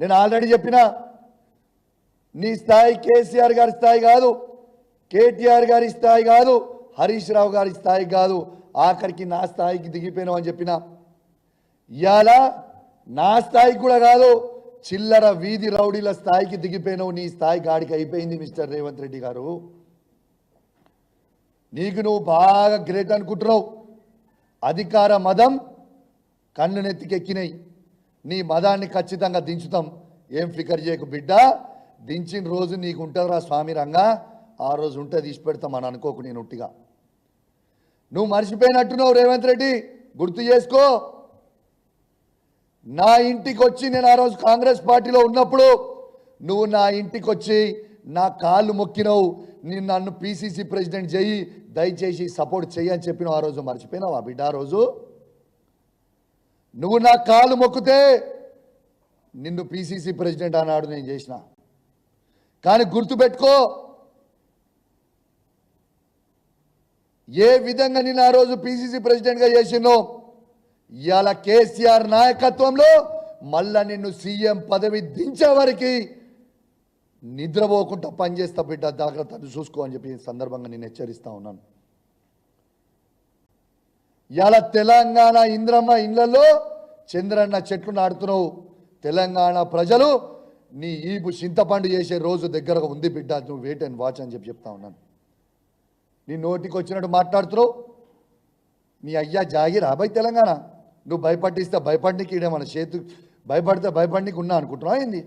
నేను ఆల్రెడీ చెప్పినా నీ స్థాయి కేసీఆర్ గారి స్థాయి కాదు, కేటీఆర్ గారి స్థాయి కాదు, హరీష్ రావు గారి స్థాయి కాదు, ఆఖరికి నా స్థాయికి దిగిపోయినావు అని చెప్పిన. ఇవాళ నా స్థాయికి కూడా కాదు, చిల్లర వీధి రౌడీల స్థాయికి దిగిపోయినావు. నీ స్థాయి గాడికి అయిపోయింది మిస్టర్ రేవంత్ రెడ్డి గారు. నీకు నువ్వు బాగా గ్రేట్ అనుకుంటున్నావు. అధికార మదం కళ్ళు నెత్తికెక్కినాయి. నీ మదాన్ని ఖచ్చితంగా దించుతాం, ఏం ఫికర్ చేయకు బిడ్డ. దించిన రోజు నీకు ఉంటుందిరా స్వామి రంగా, ఆ రోజు ఉంటే తీసి పెడతాం అని అనుకోకు. నేను ఉట్టిగా నువ్వు మర్చిపోయినట్టున్నావు రేవంత్ రెడ్డి, గుర్తు చేసుకో. నా ఇంటికి వచ్చి నేను ఆ రోజు కాంగ్రెస్ పార్టీలో ఉన్నప్పుడు నువ్వు నా ఇంటికి వచ్చి నా కాళ్ళు మొక్కినావు. నేను నన్ను పిసిసి ప్రెసిడెంట్ చెయ్యి, దయచేసి సపోర్ట్ చెయ్యి అని చెప్పినావు. ఆ రోజు మర్చిపోయినావా బిడ్డ? ఆ రోజు నువ్వు నా కాళ్ళు మొక్కితే నిన్ను పిసిసి ప్రెసిడెంట్ అన్నాడు నేను చేసిన. కానీ గుర్తుపెట్టుకో, ఏ విధంగా నేను ఆ రోజు పిసిసి ప్రెసిడెంట్గా చేసినో ఇవాళ కేసీఆర్ నాయకత్వంలో మళ్ళా నిన్ను సీఎం పదవి దించే వరకు నిద్రపోకుండా పనిచేస్తా బిడ్డ, జాగ్రత్త చూసుకో అని చెప్పి సందర్భంగా నేను హెచ్చరిస్తా ఉన్నాను. ఇవాళ తెలంగాణ ఇంద్రమ్మ ఇళ్లలో చంద్రన్న చెట్లు నాడుతున్నావు. తెలంగాణ ప్రజలు నీ ఈపు చింతపండు చేసే రోజు దగ్గరగా ఉంది బిడ్డ, నువ్వు వెయిట్ అండ్ వాచ్ అని చెప్పి చెప్తా ఉన్నాను. నీ నోటికి వచ్చినట్టు మాట్లాడుతున్నావు. నీ అయ్యా జాగిరా భయ్ తెలంగాణ. నువ్వు భయపట్టిస్తే భయపడికి ఇడేమన్నా చేతు, భయపడితే భయపడికి ఉన్నా అనుకుంటున్నావు ఏంది?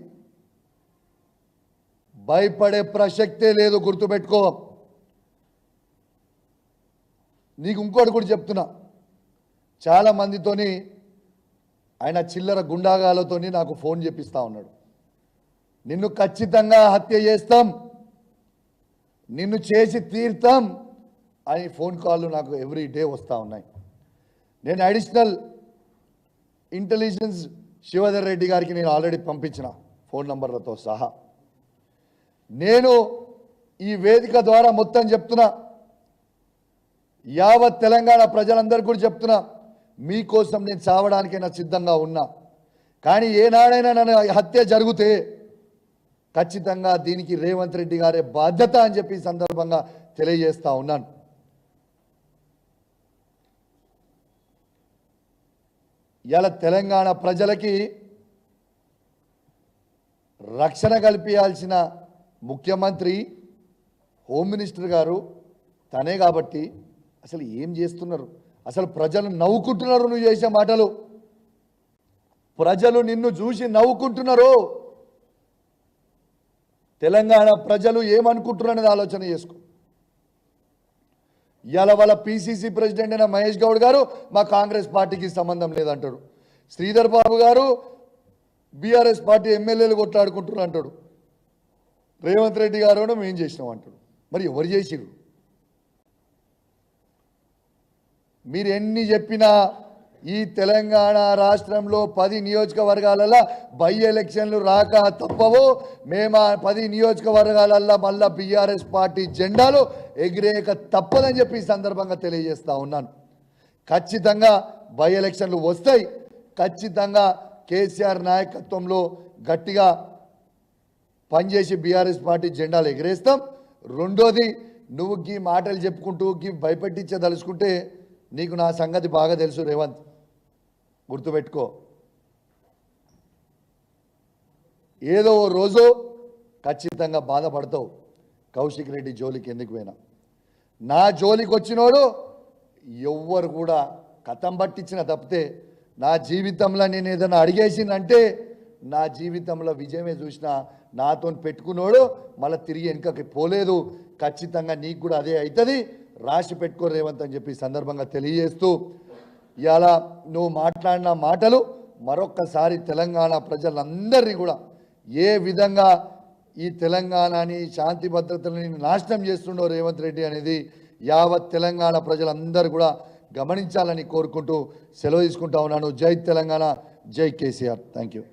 భయపడే ప్రసక్తే లేదు, గుర్తుపెట్టుకో. నీకు ఇంకోటి కూడా చెప్తున్నా, చాలామందితోని ఆయన చిల్లర గుండాగాలతోని నాకు ఫోన్ చేపిస్తా ఉన్నాడు. నిన్ను ఖచ్చితంగా హత్య చేస్తాం, నిన్ను చేసి తీర్తాం అని ఫోన్ కాళ్ళు నాకు ఎవ్రీ డే వస్తూ ఉన్నాయి. నేను అడిషనల్ ఇంటెలిజెన్స్ శివధర్ రెడ్డి గారికి నేను ఆల్రెడీ పంపించిన ఫోన్ నంబర్లతో సహా. నేను ఈ వేదిక ద్వారా మొత్తం చెప్తున్నా, యావత్ తెలంగాణ ప్రజలందరికీ కూడా చెప్తున్నా, మీకోసం నేను చావడానికైనా సిద్ధంగా ఉన్నా. కానీ ఏనాడైనా నన్ను హత్య జరిగితే ఖచ్చితంగా దీనికి రేవంత్ రెడ్డి గారే బాధ్యత అని చెప్పి సందర్భంగా తెలియజేస్తా ఉన్నాను. ఇలా తెలంగాణ ప్రజలకి రక్షణ కల్పించాల్సిన ముఖ్యమంత్రి, హోమ్ మినిస్టర్ గారు తనే కాబట్టి అసలు ఏం చేస్తున్నారు? అసలు ప్రజలు నవ్వుకుంటున్నారు నువ్వు చేసే మాటలు. ప్రజలు నిన్ను చూసి నవ్వుకుంటున్నారు. తెలంగాణ ప్రజలు ఏమనుకుంటున్నారు అనేది ఆలోచన చేసుకో. ఇవాళ వాళ్ళ పిసిసి ప్రెసిడెంట్ అయిన మహేష్ గౌడ్ గారు మా కాంగ్రెస్ పార్టీకి సంబంధం లేదంటాడు. శ్రీధర్ బాబు గారు బీఆర్ఎస్ పార్టీ ఎమ్మెల్యేలు కొట్లాడుకుంటున్నారు అంటాడు. రేవంత్ రెడ్డి గారు మేము చేసినాం అంటాడు. మరి ఎవరు చేసిరు? మీరు ఎన్ని చెప్పినా ఈ తెలంగాణ రాష్ట్రంలో 10 నియోజకవర్గాలలో బై ఎలక్షన్లు రాక తప్పవు. మేము 10 నియోజకవర్గాలలో మళ్ళా బీఆర్ఎస్ పార్టీ జెండాలు ఎగిరేక తప్పదని చెప్పి ఈ సందర్భంగా తెలియజేస్తా ఉన్నాను. ఖచ్చితంగా బై ఎలక్షన్లు వస్తాయి. ఖచ్చితంగా కేసీఆర్ నాయకత్వంలో గట్టిగా పనిచేసి బీఆర్ఎస్ పార్టీ జెండాలు ఎగిరేస్తాం. రెండోది, నువ్వు గీ మాటలు చెప్పుకుంటూ గీ భయపెట్టించదలుచుకుంటే నీకు నా సంగతి బాగా తెలుసు రేవంత్, గుర్తుపెట్టుకో. ఏదో రోజు ఖచ్చితంగా బాధపడతావు. కౌశిక్ రెడ్డి జోలికి ఎందుకు పోయినా, నా జోలికి వచ్చినోడు ఎవ్వరు కూడా కథం పట్టించిన తప్పితే నా జీవితంలో నేను ఏదైనా అడిగేసిందంటే నా జీవితంలో విజయమే చూసిన నాతో పెట్టుకున్నోడు మళ్ళీ తిరిగి వెనుకకి పోలేదు. ఖచ్చితంగా నీకు కూడా అదే అవుతుంది, రాసి పెట్టుకో రేవంత్ అని చెప్పి సందర్భంగా తెలియజేస్తూ, ఇవాళ నువ్వు మాట్లాడిన మాటలు మరొక్కసారి తెలంగాణ ప్రజలందరినీ కూడా ఏ విధంగా ఈ తెలంగాణని శాంతి భద్రతలని నాశనం చేస్తుండో రేవంత్ రెడ్డి అనేది యావత్ తెలంగాణ ప్రజలందరూ కూడా గమనించాలని కోరుకుంటూ సెలవు తీసుకుంటా ఉన్నాను. జై తెలంగాణ, జై కేసీఆర్. Thank you.